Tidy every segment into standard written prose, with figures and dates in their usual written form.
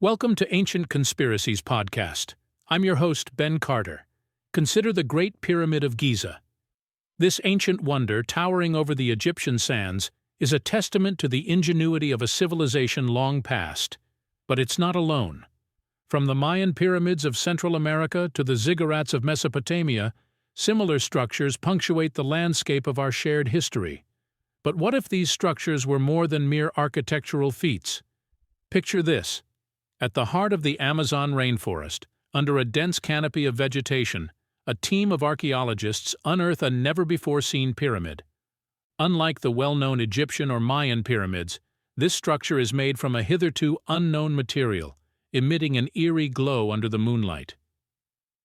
Welcome to Ancient Conspiracies Podcast. I'm your host, Ben Carter. Consider the Great Pyramid of Giza. This ancient wonder, towering over the Egyptian sands, is a testament to the ingenuity of a civilization long past. But it's not alone. From the Mayan pyramids of Central America to the ziggurats of Mesopotamia, similar structures punctuate the landscape of our shared history. But what if these structures were more than mere architectural feats? Picture this. At the heart of the Amazon rainforest, under a dense canopy of vegetation, a team of archaeologists unearth a never-before-seen pyramid. Unlike the well-known Egyptian or Mayan pyramids, this structure is made from a hitherto unknown material, emitting an eerie glow under the moonlight.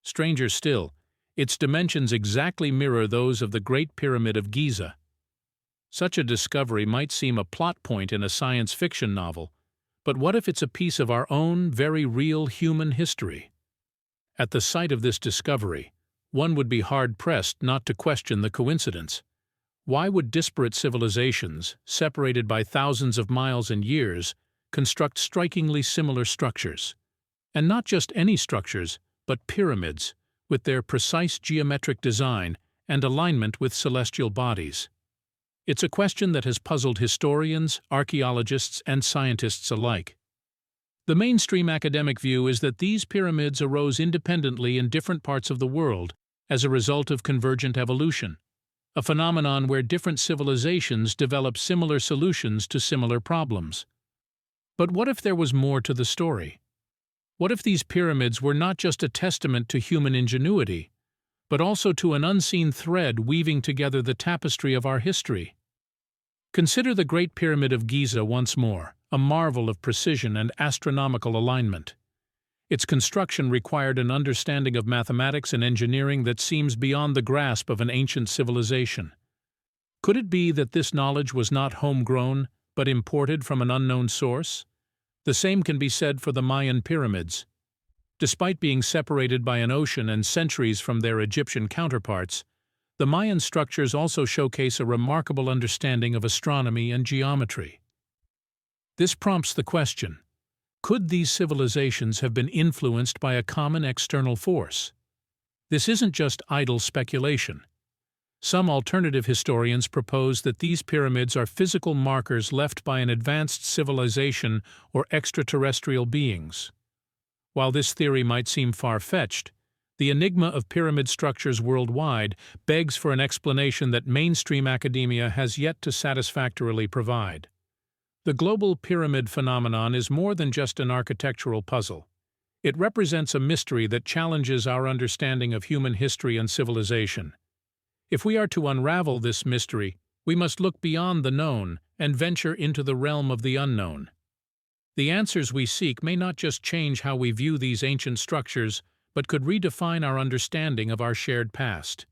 Stranger still, its dimensions exactly mirror those of the Great Pyramid of Giza. Such a discovery might seem a plot point in a science fiction novel, but what if it's a piece of our own, very real human history? At the sight of this discovery, one would be hard-pressed not to question the coincidence. Why would disparate civilizations, separated by thousands of miles and years, construct strikingly similar structures? And not just any structures, but pyramids, with their precise geometric design and alignment with celestial bodies. It's a question that has puzzled historians, archaeologists, and scientists alike. The mainstream academic view is that these pyramids arose independently in different parts of the world as a result of convergent evolution, a phenomenon where different civilizations develop similar solutions to similar problems. But what if there was more to the story? What if these pyramids were not just a testament to human ingenuity, but also to an unseen thread weaving together the tapestry of our history? Consider the Great Pyramid of Giza once more, a marvel of precision and astronomical alignment. Its construction required an understanding of mathematics and engineering that seems beyond the grasp of an ancient civilization. Could it be that this knowledge was not homegrown, but imported from an unknown source? The same can be said for the Mayan pyramids. Despite being separated by an ocean and centuries from their Egyptian counterparts, the Mayan structures also showcase a remarkable understanding of astronomy and geometry. This prompts the question, could these civilizations have been influenced by a common external force? This isn't just idle speculation. Some alternative historians propose that these pyramids are physical markers left by an advanced civilization or extraterrestrial beings. While this theory might seem far-fetched, the enigma of pyramid structures worldwide begs for an explanation that mainstream academia has yet to satisfactorily provide. The global pyramid phenomenon is more than just an architectural puzzle. It represents a mystery that challenges our understanding of human history and civilization. If we are to unravel this mystery, we must look beyond the known and venture into the realm of the unknown. The answers we seek may not just change how we view these ancient structures, but could redefine our understanding of our shared past.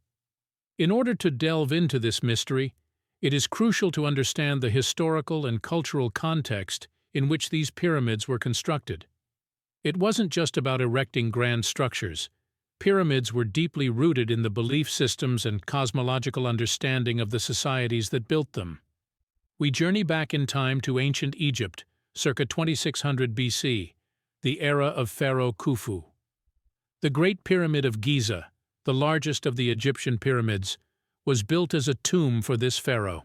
In order to delve into this mystery, it is crucial to understand the historical and cultural context in which these pyramids were constructed. It wasn't just about erecting grand structures. Pyramids were deeply rooted in the belief systems and cosmological understanding of the societies that built them. We journey back in time to ancient Egypt, circa 2600 BC, the era of Pharaoh Khufu. The Great Pyramid of Giza, the largest of the Egyptian pyramids, was built as a tomb for this pharaoh.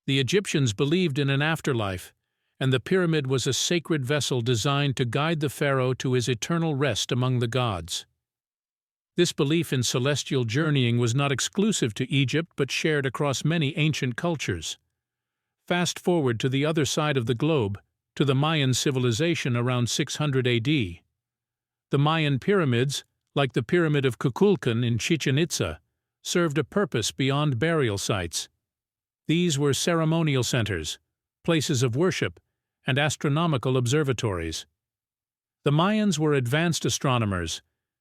The Egyptians believed in an afterlife, and the pyramid was a sacred vessel designed to guide the pharaoh to his eternal rest among the gods. This belief in celestial journeying was not exclusive to Egypt but shared across many ancient cultures. Fast forward to the other side of the globe, to the Mayan civilization around 600 AD. The Mayan pyramids, like the Pyramid of Kukulkan in Chichen Itza, served a purpose beyond burial sites. These were ceremonial centers, places of worship, and astronomical observatories. The Mayans were advanced astronomers,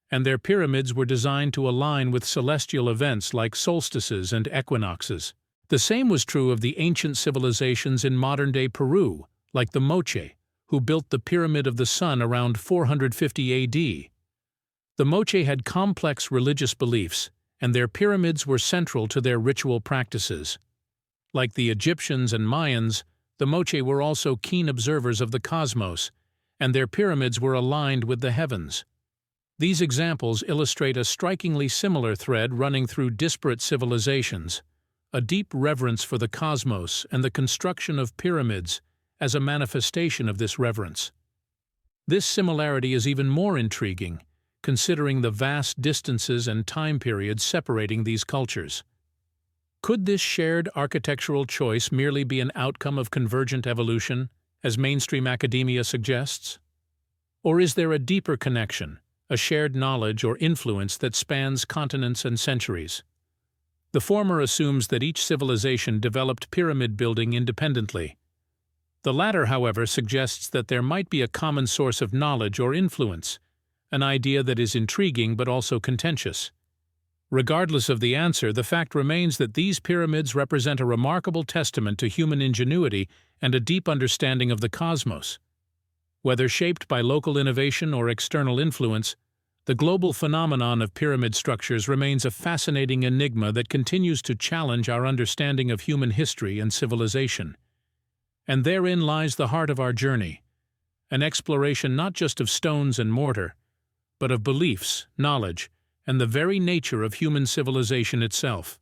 and their pyramids were designed to align with celestial events like solstices and equinoxes. The same was true of the ancient civilizations in modern-day Peru, like the Moche, who built the Pyramid of the Sun around 450 AD. The Moche had complex religious beliefs, and their pyramids were central to their ritual practices. Like the Egyptians and Mayans, the Moche were also keen observers of the cosmos, and their pyramids were aligned with the heavens. These examples illustrate a strikingly similar thread running through disparate civilizations, a deep reverence for the cosmos and the construction of pyramids as a manifestation of this reverence. This similarity is even more intriguing, considering the vast distances and time periods separating these cultures. Could this shared architectural choice merely be an outcome of convergent evolution, as mainstream academia suggests? Or is there a deeper connection, a shared knowledge or influence that spans continents and centuries? The former assumes that each civilization developed pyramid building independently. The latter, however, suggests that there might be a common source of knowledge or influence, an idea that is intriguing but also contentious. Regardless of the answer, the fact remains that these pyramids represent a remarkable testament to human ingenuity and a deep understanding of the cosmos. Whether shaped by local innovation or external influence, the global phenomenon of pyramid structures remains a fascinating enigma that continues to challenge our understanding of human history and civilization. And therein lies the heart of our journey, an exploration not just of stones and mortar, but of beliefs, knowledge, and the very nature of human civilization itself.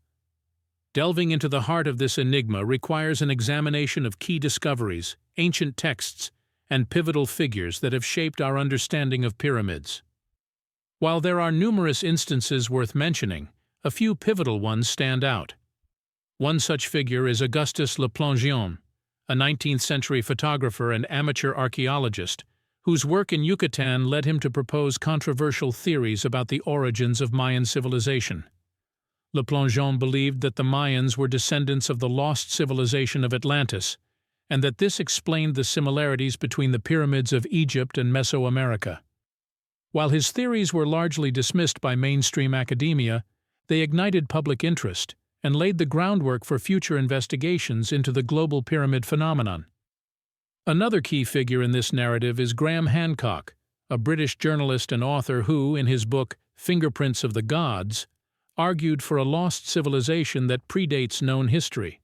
Delving into the heart of this enigma requires an examination of key discoveries, ancient texts, and pivotal figures that have shaped our understanding of pyramids. While there are numerous instances worth mentioning, a few pivotal ones stand out. One such figure is Augustus Le Plongeon, a 19th-century photographer and amateur archaeologist, whose work in Yucatan led him to propose controversial theories about the origins of Mayan civilization. Le Plongeon believed that the Mayans were descendants of the lost civilization of Atlantis, and that this explained the similarities between the pyramids of Egypt and Mesoamerica. While his theories were largely dismissed by mainstream academia, they ignited public interest and laid the groundwork for future investigations into the global pyramid phenomenon. Another key figure in this narrative is Graham Hancock, a British journalist and author who, in his book Fingerprints of the Gods, argued for a lost civilization that predates known history.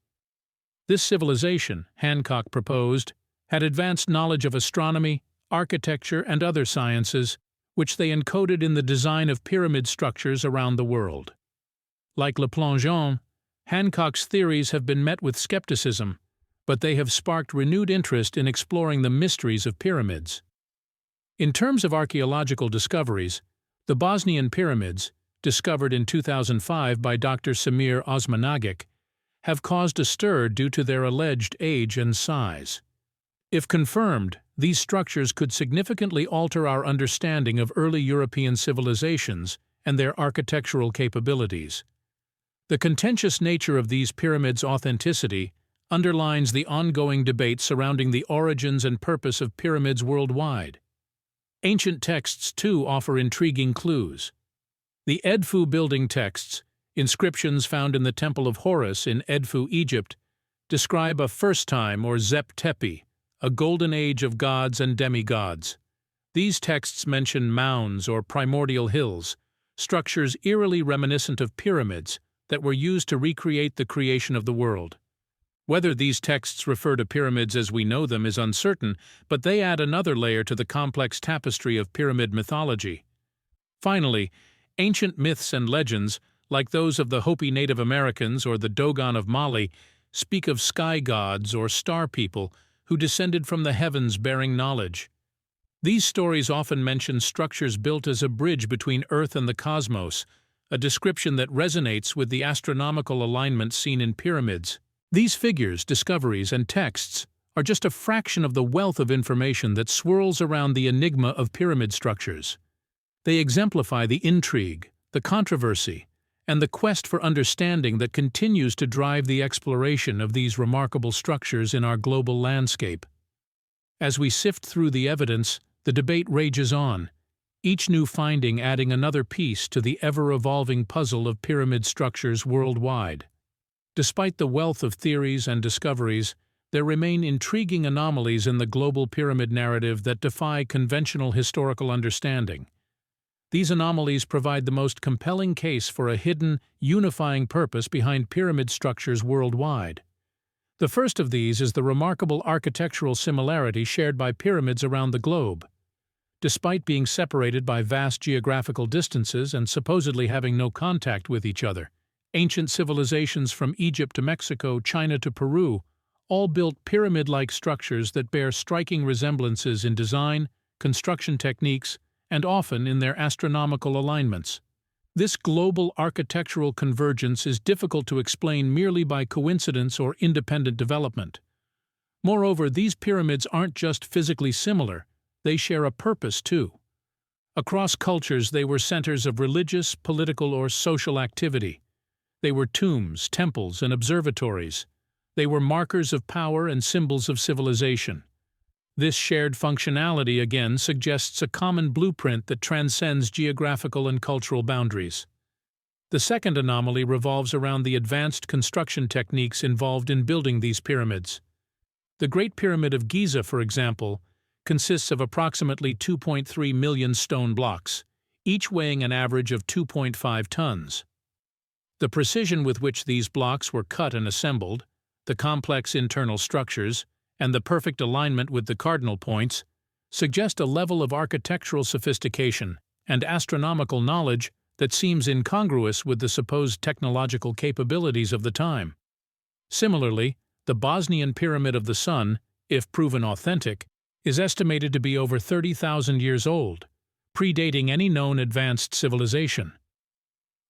This civilization, Hancock proposed, had advanced knowledge of astronomy, architecture, and other sciences, which they encoded in the design of pyramid structures around the world. Like Le Plongeon, Hancock's theories have been met with skepticism, but they have sparked renewed interest in exploring the mysteries of pyramids. In terms of archaeological discoveries, the Bosnian pyramids, discovered in 2005 by Dr. Samir Osmanagic, have caused a stir due to their alleged age and size. If confirmed, these structures could significantly alter our understanding of early European civilizations and their architectural capabilities. The contentious nature of these pyramids' authenticity underlines the ongoing debate surrounding the origins and purpose of pyramids worldwide. Ancient texts, too, offer intriguing clues. The Edfu building texts, inscriptions found in the Temple of Horus in Edfu, Egypt, describe a first time or Zep Tepi, a golden age of gods and demigods. These texts mention mounds or primordial hills, structures eerily reminiscent of pyramids that were used to recreate the creation of the world. Whether these texts refer to pyramids as we know them is uncertain, but they add another layer to the complex tapestry of pyramid mythology. Finally, ancient myths and legends, like those of the Hopi Native Americans or the Dogon of Mali, speak of sky gods or star people who descended from the heavens bearing knowledge. These stories often mention structures built as a bridge between Earth and the cosmos, a description that resonates with the astronomical alignment seen in pyramids. These figures, discoveries, and texts are just a fraction of the wealth of information that swirls around the enigma of pyramid structures. They exemplify the intrigue, the controversy, and the quest for understanding that continues to drive the exploration of these remarkable structures in our global landscape. As we sift through the evidence, the debate rages on, each new finding adding another piece to the ever-evolving puzzle of pyramid structures worldwide. Despite the wealth of theories and discoveries, there remain intriguing anomalies in the global pyramid narrative that defy conventional historical understanding. These anomalies provide the most compelling case for a hidden, unifying purpose behind pyramid structures worldwide. The first of these is the remarkable architectural similarity shared by pyramids around the globe. Despite being separated by vast geographical distances and supposedly having no contact with each other, ancient civilizations from Egypt to Mexico, China to Peru all built pyramid-like structures that bear striking resemblances in design, construction techniques, and often in their astronomical alignments. This global architectural convergence is difficult to explain merely by coincidence or independent development. Moreover, these pyramids aren't just physically similar, they share a purpose too. Across cultures, they were centers of religious, political, or social activity. They were tombs, temples, and observatories. They were markers of power and symbols of civilization. This shared functionality again suggests a common blueprint that transcends geographical and cultural boundaries. The second anomaly revolves around the advanced construction techniques involved in building these pyramids. The Great Pyramid of Giza, for example, consists of approximately 2.3 million stone blocks, each weighing an average of 2.5 tons. The precision with which these blocks were cut and assembled, the complex internal structures, and the perfect alignment with the cardinal points suggest a level of architectural sophistication and astronomical knowledge that seems incongruous with the supposed technological capabilities of the time. Similarly, the Bosnian Pyramid of the Sun, if proven authentic, is estimated to be over 30,000 years old, predating any known advanced civilization.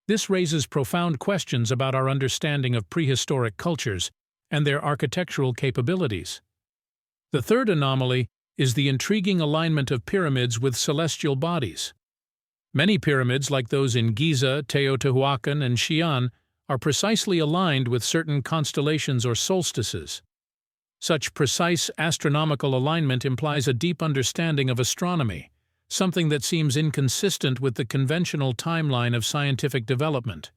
This raises profound questions about our understanding of prehistoric cultures and their architectural capabilities. The third anomaly is the intriguing alignment of pyramids with celestial bodies. Many pyramids, like those in Giza, Teotihuacan, and Xi'an, are precisely aligned with certain constellations or solstices. Such precise astronomical alignment implies a deep understanding of astronomy, something that seems inconsistent with the conventional timeline of scientific development.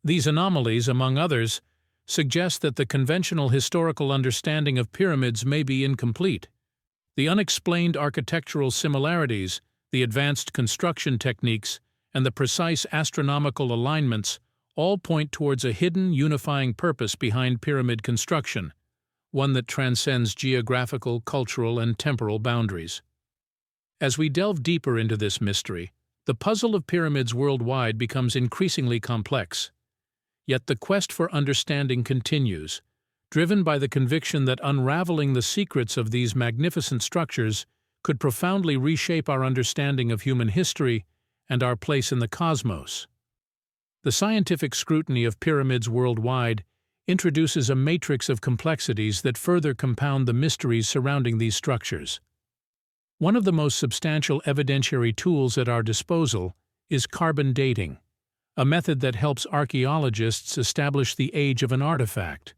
These anomalies, among others, suggest that the conventional historical understanding of pyramids may be incomplete. The unexplained architectural similarities, the advanced construction techniques, and the precise astronomical alignments all point towards a hidden, unifying purpose behind pyramid construction, one that transcends geographical, cultural, and temporal boundaries. As we delve deeper into this mystery, the puzzle of pyramids worldwide becomes increasingly complex. Yet the quest for understanding continues, driven by the conviction that unraveling the secrets of these magnificent structures could profoundly reshape our understanding of human history and our place in the cosmos. The scientific scrutiny of pyramids worldwide introduces a matrix of complexities that further compound the mysteries surrounding these structures. One of the most substantial evidentiary tools at our disposal is carbon dating, a method that helps archaeologists establish the age of an artifact.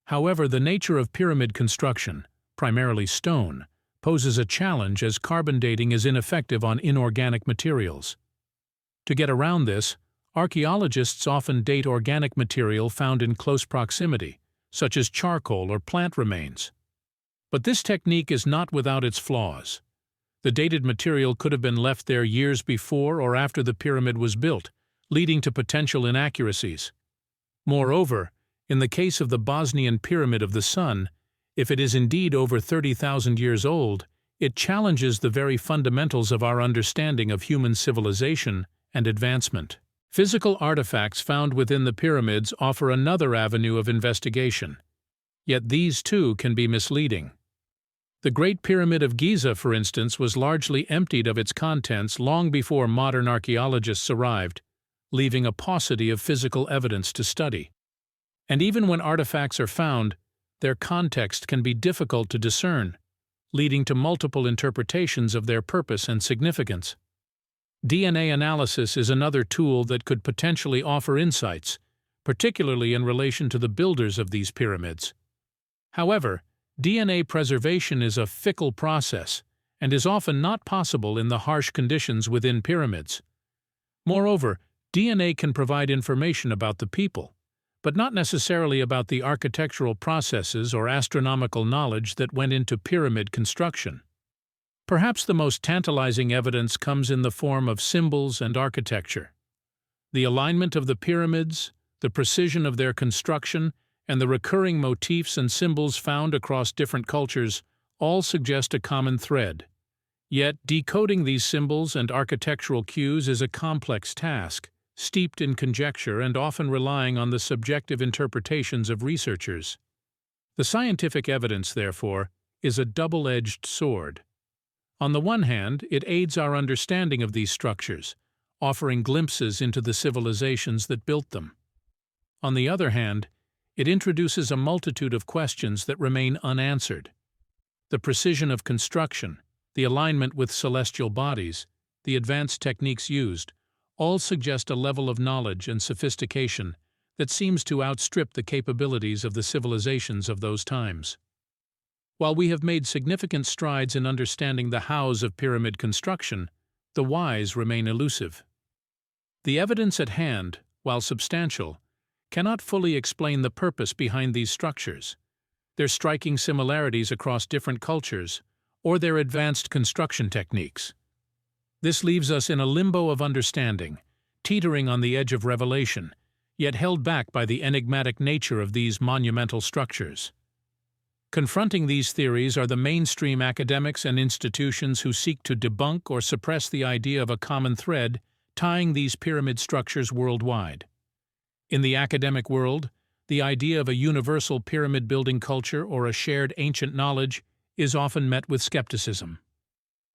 However, the nature of pyramid construction, primarily stone, poses a challenge as carbon dating is ineffective on inorganic materials. To get around this, archaeologists often date organic material found in close proximity, such as charcoal or plant remains. But this technique is not without its flaws. The dated material could have been left there years before or after the pyramid was built, leading to potential inaccuracies. Moreover, in the case of the Bosnian Pyramid of the Sun, if it is indeed over 30,000 years old, it challenges the very fundamentals of our understanding of human civilization and advancement. Physical artifacts found within the pyramids offer another avenue of investigation. Yet these too can be misleading. The Great Pyramid of Giza, for instance, was largely emptied of its contents long before modern archaeologists arrived, leaving a paucity of physical evidence to study. And even when artifacts are found, their context can be difficult to discern, leading to multiple interpretations of their purpose and significance. DNA analysis is another tool that could potentially offer insights, particularly in relation to the builders of these pyramids. However, DNA preservation is a fickle process and is often not possible in the harsh conditions within pyramids. Moreover, DNA can provide information about the people, but not necessarily about the architectural processes or astronomical knowledge that went into pyramid construction. Perhaps the most tantalizing evidence comes in the form of symbols and architecture. The alignment of the pyramids, the precision of their construction, and the recurring motifs and symbols found across different cultures all suggest a common thread. Yet, decoding these symbols and architectural cues is a complex task, steeped in conjecture and often relying on the subjective interpretations of researchers. The scientific evidence, therefore, is a double-edged sword. On the one hand, it aids our understanding of these structures, offering glimpses into the civilizations that built them. On the other hand, it introduces a multitude of questions that remain unanswered. The precision of construction, the alignment with celestial bodies, the advanced techniques used, all suggest a level of knowledge and sophistication that seems to outstrip the capabilities of the civilizations of those times. While we have made significant strides in understanding the hows of pyramid construction, the whys remain elusive. The evidence at hand, while substantial, cannot fully explain the purpose behind these structures, their striking similarities across different cultures, or their advanced construction techniques. This leaves us in a limbo of understanding, teetering on the edge of revelation, yet held back by the enigmatic nature of these monumental structures. Confronting these theories are the mainstream academics and institutions who seek to debunk or suppress the idea of a common thread tying these pyramid structures worldwide. In the academic world, the idea of a universal pyramid-building culture or a shared ancient knowledge is often met with skepticism.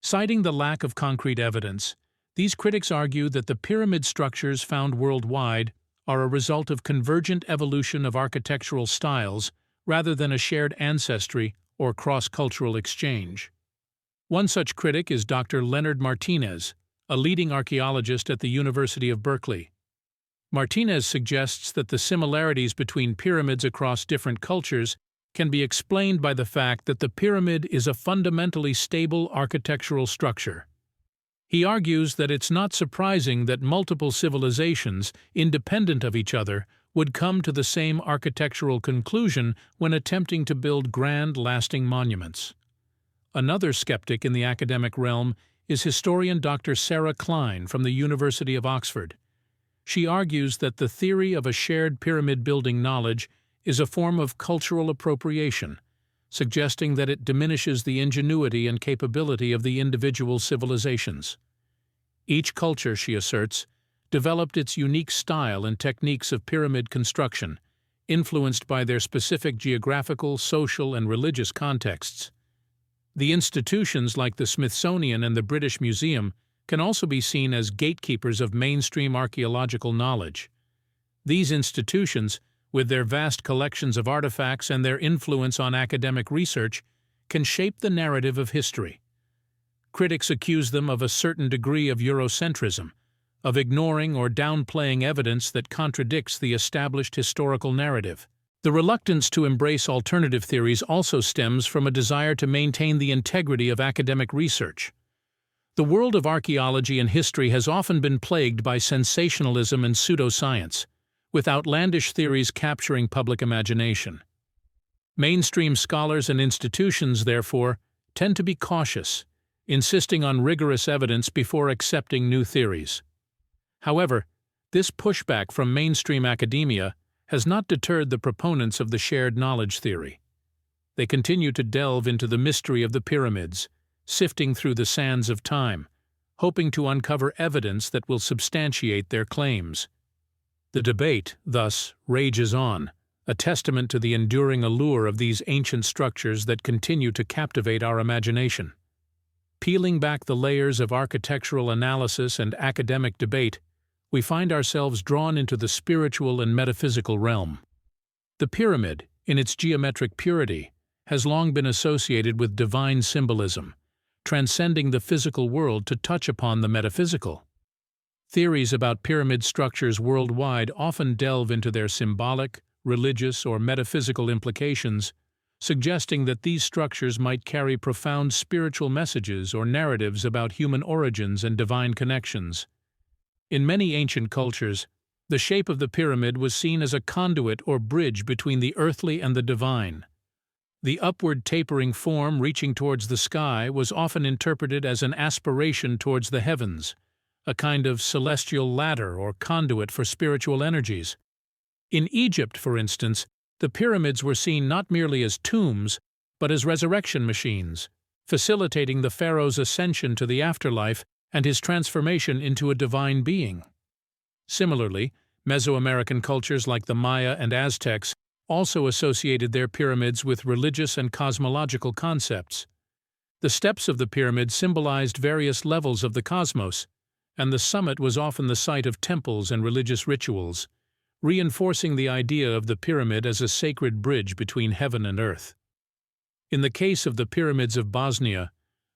Citing the lack of concrete evidence, these critics argue that the pyramid structures found worldwide are a result of convergent evolution of architectural styles rather than a shared ancestry or cross-cultural exchange. One such critic is Dr. Leonard Martinez, a leading archaeologist at the University of Berkeley. Martinez suggests that the similarities between pyramids across different cultures can be explained by the fact that the pyramid is a fundamentally stable architectural structure. He argues that it's not surprising that multiple civilizations, independent of each other, would come to the same architectural conclusion when attempting to build grand, lasting monuments. Another skeptic in the academic realm is historian Dr. Sarah Klein from the University of Oxford. She argues that the theory of a shared pyramid-building knowledge is a form of cultural appropriation, suggesting that it diminishes the ingenuity and capability of the individual civilizations. Each culture, she asserts, developed its unique style and techniques of pyramid construction, influenced by their specific geographical, social, and religious contexts. The institutions like the Smithsonian and the British Museum can also be seen as gatekeepers of mainstream archaeological knowledge. These institutions, with their vast collections of artifacts and their influence on academic research, can shape the narrative of history. Critics accuse them of a certain degree of Eurocentrism, of ignoring or downplaying evidence that contradicts the established historical narrative. The reluctance to embrace alternative theories also stems from a desire to maintain the integrity of academic research. The world of archaeology and history has often been plagued by sensationalism and pseudoscience, with outlandish theories capturing public imagination. Mainstream scholars and institutions, therefore, tend to be cautious, insisting on rigorous evidence before accepting new theories. However, this pushback from mainstream academia has not deterred the proponents of the shared knowledge theory. They continue to delve into the mystery of the pyramids, sifting through the sands of time, hoping to uncover evidence that will substantiate their claims. The debate, thus, rages on, a testament to the enduring allure of these ancient structures that continue to captivate our imagination. Peeling back the layers of architectural analysis and academic debate, we find ourselves drawn into the spiritual and metaphysical realm. The pyramid, in its geometric purity, has long been associated with divine symbolism, transcending the physical world to touch upon the metaphysical. Theories about pyramid structures worldwide often delve into their symbolic, religious, or metaphysical implications, suggesting that these structures might carry profound spiritual messages or narratives about human origins and divine connections. In many ancient cultures, the shape of the pyramid was seen as a conduit or bridge between the earthly and the divine. The upward tapering form reaching towards the sky was often interpreted as an aspiration towards the heavens, a kind of celestial ladder or conduit for spiritual energies. In Egypt, for instance, The pyramids were seen not merely as tombs, but as resurrection machines, facilitating the pharaoh's ascension to the afterlife and his transformation into a divine being. Similarly, Mesoamerican cultures like the Maya and Aztecs also associated their pyramids with religious and cosmological concepts. The steps of the pyramid symbolized various levels of the cosmos, and the summit was often the site of temples and religious rituals, reinforcing the idea of the pyramid as a sacred bridge between heaven and earth. In the case of the pyramids of Bosnia,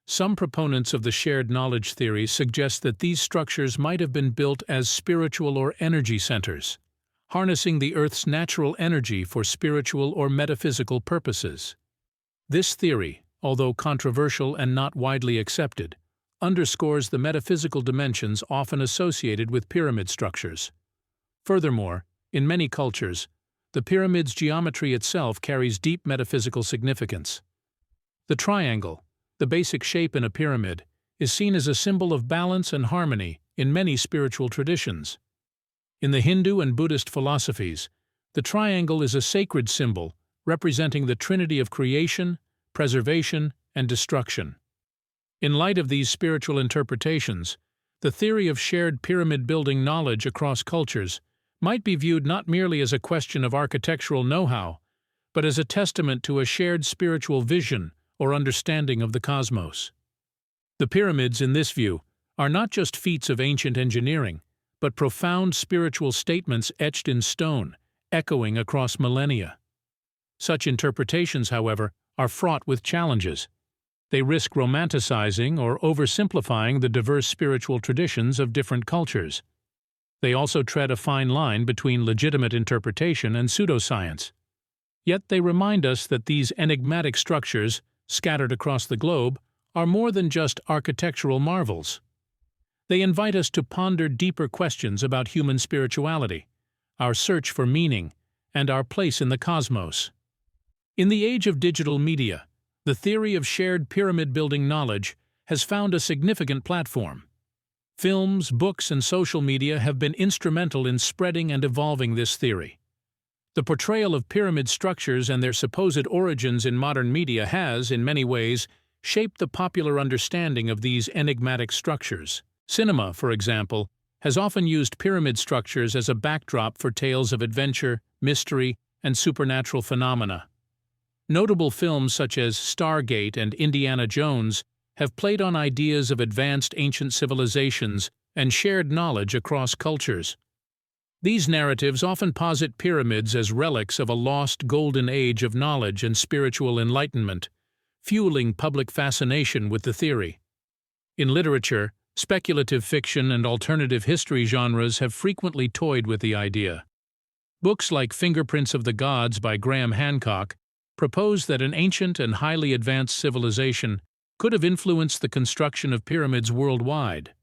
some proponents of the shared knowledge theory suggest that these structures might have been built as spiritual or energy centers, harnessing the Earth's natural energy for spiritual or metaphysical purposes. This theory, although controversial and not widely accepted, underscores the metaphysical dimensions often associated with pyramid structures. Furthermore, in many cultures, the pyramid's geometry itself carries deep metaphysical significance. The triangle, the basic shape in a pyramid, is seen as a symbol of balance and harmony in many spiritual traditions. In the Hindu and Buddhist philosophies, the triangle is a sacred symbol representing the trinity of creation, preservation, and destruction. In light of these spiritual interpretations, the theory of shared pyramid-building knowledge across cultures might be viewed not merely as a question of architectural know-how, but as a testament to a shared spiritual vision or understanding of the cosmos. The pyramids, in this view, are not just feats of ancient engineering, but profound spiritual statements etched in stone, echoing across millennia. Such interpretations, however, are fraught with challenges. They risk romanticizing or oversimplifying the diverse spiritual traditions of different cultures. They also tread a fine line between legitimate interpretation and pseudoscience. Yet they remind us that these enigmatic structures, scattered across the globe, are more than just architectural marvels. They invite us to ponder deeper questions about human spirituality, our search for meaning, and our place in the cosmos. In the age of digital media, the theory of shared pyramid-building knowledge has found a significant platform. Films, books, and social media have been instrumental in spreading and evolving this theory. The portrayal of pyramid structures and their supposed origins in modern media has, in many ways, shaped the popular understanding of these enigmatic structures. Cinema, for example, has often used pyramid structures as a backdrop for tales of adventure, mystery, and supernatural phenomena. Notable films such as Stargate and Indiana Jones have played on ideas of advanced ancient civilizations and shared knowledge across cultures. These narratives often posit pyramids as relics of a lost golden age of knowledge and spiritual enlightenment, fueling public fascination with the theory. In literature, speculative fiction and alternative history genres have frequently toyed with the idea. Books like Fingerprints of the Gods by Graham Hancock propose that an ancient and highly advanced civilization could have influenced the construction of pyramids worldwide.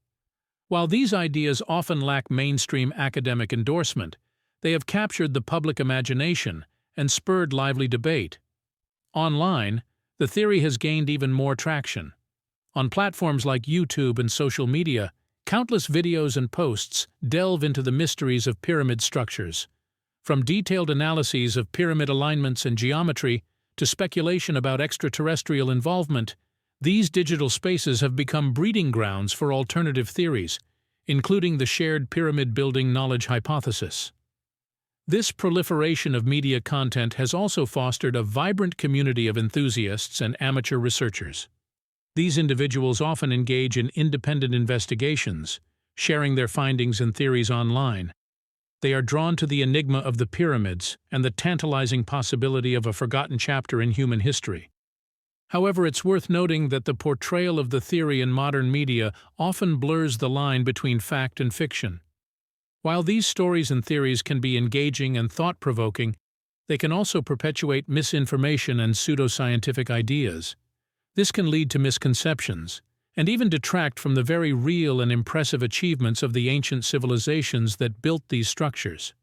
While these ideas often lack mainstream academic endorsement, they have captured the public imagination and spurred lively debate. Online, the theory has gained even more traction. On platforms like YouTube and social media, countless videos and posts delve into the mysteries of pyramid structures. From detailed analyses of pyramid alignments and geometry to speculation about extraterrestrial involvement, these digital spaces have become breeding grounds for alternative theories, including the shared pyramid-building knowledge hypothesis. This proliferation of media content has also fostered a vibrant community of enthusiasts and amateur researchers. These individuals often engage in independent investigations, sharing their findings and theories online. They are drawn to the enigma of the pyramids and the tantalizing possibility of a forgotten chapter in human history. However, it's worth noting that the portrayal of the theory in modern media often blurs the line between fact and fiction. While these stories and theories can be engaging and thought-provoking, they can also perpetuate misinformation and pseudoscientific ideas. This can lead to misconceptions, and even detract from the very real and impressive achievements of the ancient civilizations that built these structures.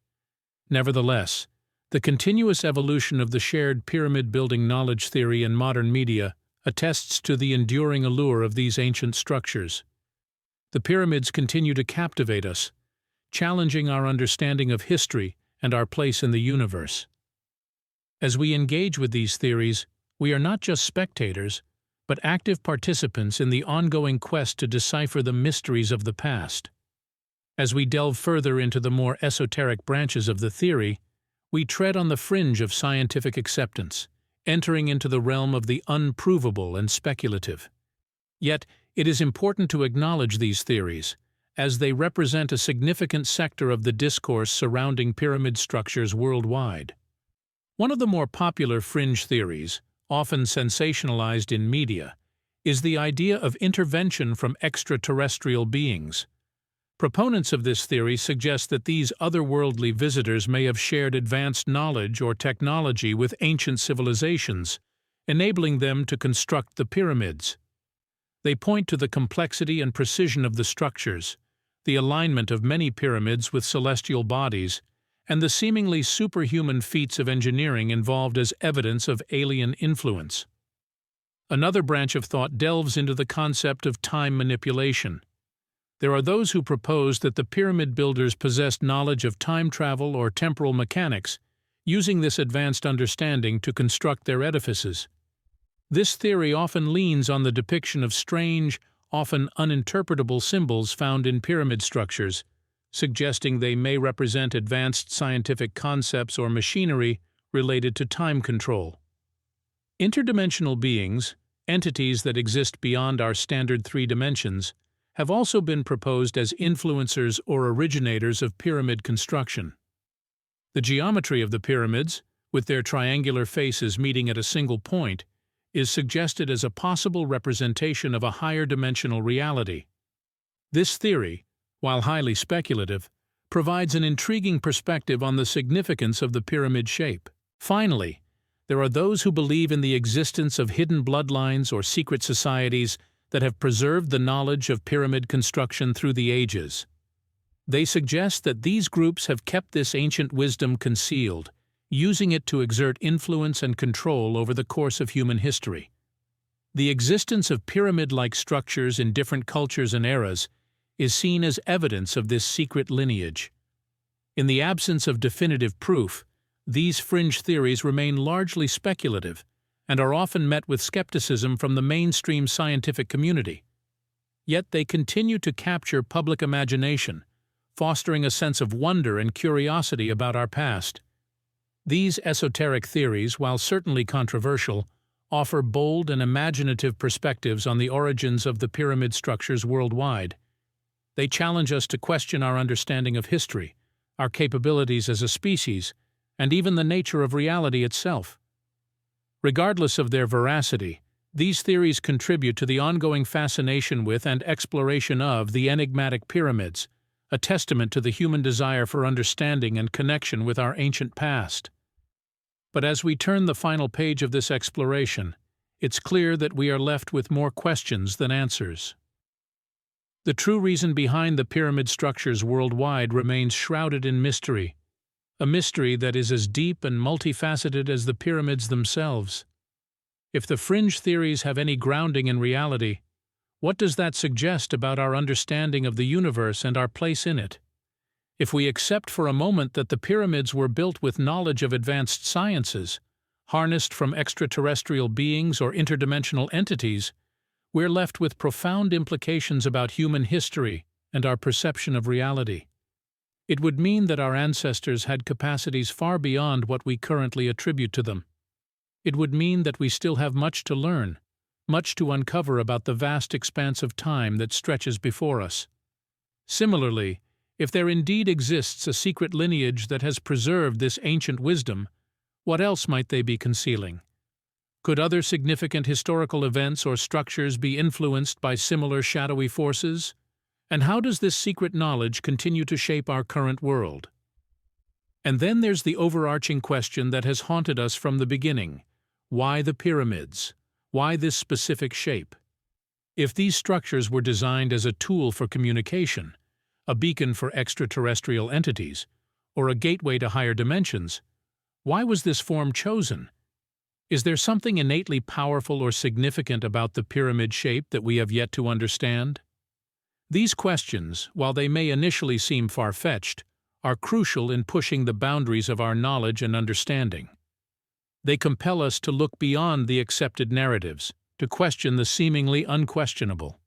Nevertheless, the continuous evolution of the shared pyramid-building knowledge theory in modern media attests to the enduring allure of these ancient structures. The pyramids continue to captivate us, challenging our understanding of history and our place in the universe. As we engage with these theories, we are not just spectators, but active participants in the ongoing quest to decipher the mysteries of the past. As we delve further into the more esoteric branches of the theory, we tread on the fringe of scientific acceptance, entering into the realm of the unprovable and speculative. Yet, it is important to acknowledge these theories, as they represent a significant sector of the discourse surrounding pyramid structures worldwide. One of the more popular fringe theories, often sensationalized in media, is the idea of intervention from extraterrestrial beings. Proponents of this theory suggest that these otherworldly visitors may have shared advanced knowledge or technology with ancient civilizations, enabling them to construct the pyramids. They point to the complexity and precision of the structures, the alignment of many pyramids with celestial bodies, and the seemingly superhuman feats of engineering involved as evidence of alien influence. Another branch of thought delves into the concept of time manipulation. There are those who propose that the pyramid builders possessed knowledge of time travel or temporal mechanics, using this advanced understanding to construct their edifices. This theory often leans on the depiction of strange, often uninterpretable symbols found in pyramid structures, suggesting they may represent advanced scientific concepts or machinery related to time control. Interdimensional beings, entities that exist beyond our standard three dimensions, have also been proposed as influencers or originators of pyramid construction. The geometry of the pyramids, with their triangular faces meeting at a single point, is suggested as a possible representation of a higher dimensional reality. This theory, while highly speculative, provides an intriguing perspective on the significance of the pyramid shape. Finally, there are those who believe in the existence of hidden bloodlines or secret societies that have preserved the knowledge of pyramid construction through the ages. They suggest that these groups have kept this ancient wisdom concealed, using it to exert influence and control over the course of human history. The existence of pyramid-like structures in different cultures and eras is seen as evidence of this secret lineage. In the absence of definitive proof, these fringe theories remain largely speculative and are often met with skepticism from the mainstream scientific community. Yet they continue to capture public imagination, fostering a sense of wonder and curiosity about our past. These esoteric theories, while certainly controversial, offer bold and imaginative perspectives on the origins of the pyramid structures worldwide. They challenge us to question our understanding of history, our capabilities as a species, and even the nature of reality itself. Regardless of their veracity, these theories contribute to the ongoing fascination with and exploration of the enigmatic pyramids, a testament to the human desire for understanding and connection with our ancient past. But as we turn the final page of this exploration, it's clear that we are left with more questions than answers. The true reason behind the pyramid structures worldwide remains shrouded in mystery, a mystery that is as deep and multifaceted as the pyramids themselves. If the fringe theories have any grounding in reality, what does that suggest about our understanding of the universe and our place in it? If we accept for a moment that the pyramids were built with knowledge of advanced sciences, harnessed from extraterrestrial beings or interdimensional entities, we're left with profound implications about human history and our perception of reality. It would mean that our ancestors had capacities far beyond what we currently attribute to them. It would mean that we still have much to learn, much to uncover about the vast expanse of time that stretches before us. Similarly, if there indeed exists a secret lineage that has preserved this ancient wisdom, what else might they be concealing? Could other significant historical events or structures be influenced by similar shadowy forces? And how does this secret knowledge continue to shape our current world? And then there's the overarching question that has haunted us from the beginning. Why the pyramids? Why this specific shape? If these structures were designed as a tool for communication, a beacon for extraterrestrial entities, or a gateway to higher dimensions, why was this form chosen? Is there something innately powerful or significant about the pyramid shape that we have yet to understand? These questions, while they may initially seem far-fetched, are crucial in pushing the boundaries of our knowledge and understanding. They compel us to look beyond the accepted narratives, to question the seemingly unquestionable.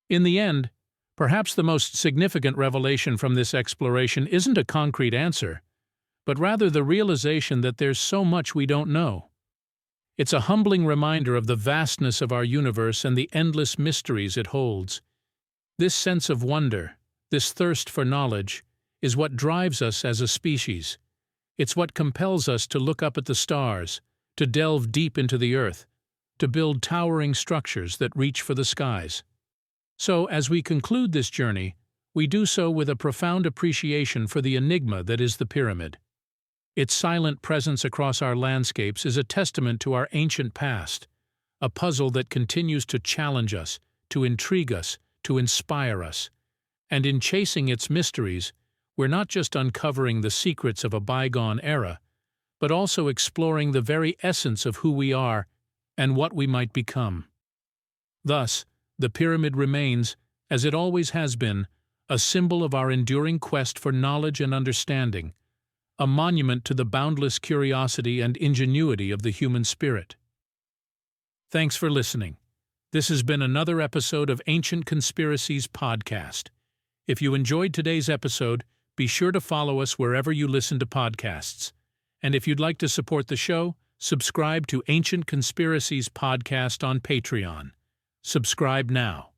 In the end, perhaps the most significant revelation from this exploration isn't a concrete answer, but rather the realization that there's so much we don't know. It's a humbling reminder of the vastness of our universe and the endless mysteries it holds. This sense of wonder, this thirst for knowledge, is what drives us as a species. It's what compels us to look up at the stars, to delve deep into the earth, to build towering structures that reach for the skies. So, as we conclude this journey, we do so with a profound appreciation for the enigma that is the pyramid. Its silent presence across our landscapes is a testament to our ancient past, a puzzle that continues to challenge us, to intrigue us, to inspire us. And in chasing its mysteries, we're not just uncovering the secrets of a bygone era, but also exploring the very essence of who we are and what we might become. Thus, the pyramid remains, as it always has been, a symbol of our enduring quest for knowledge and understanding, a monument to the boundless curiosity and ingenuity of the human spirit. Thanks for listening. This has been another episode of Ancient Conspiracies Podcast. If you enjoyed today's episode, be sure to follow us wherever you listen to podcasts. And if you'd like to support the show, subscribe to Ancient Conspiracies Podcast on Patreon. Subscribe now.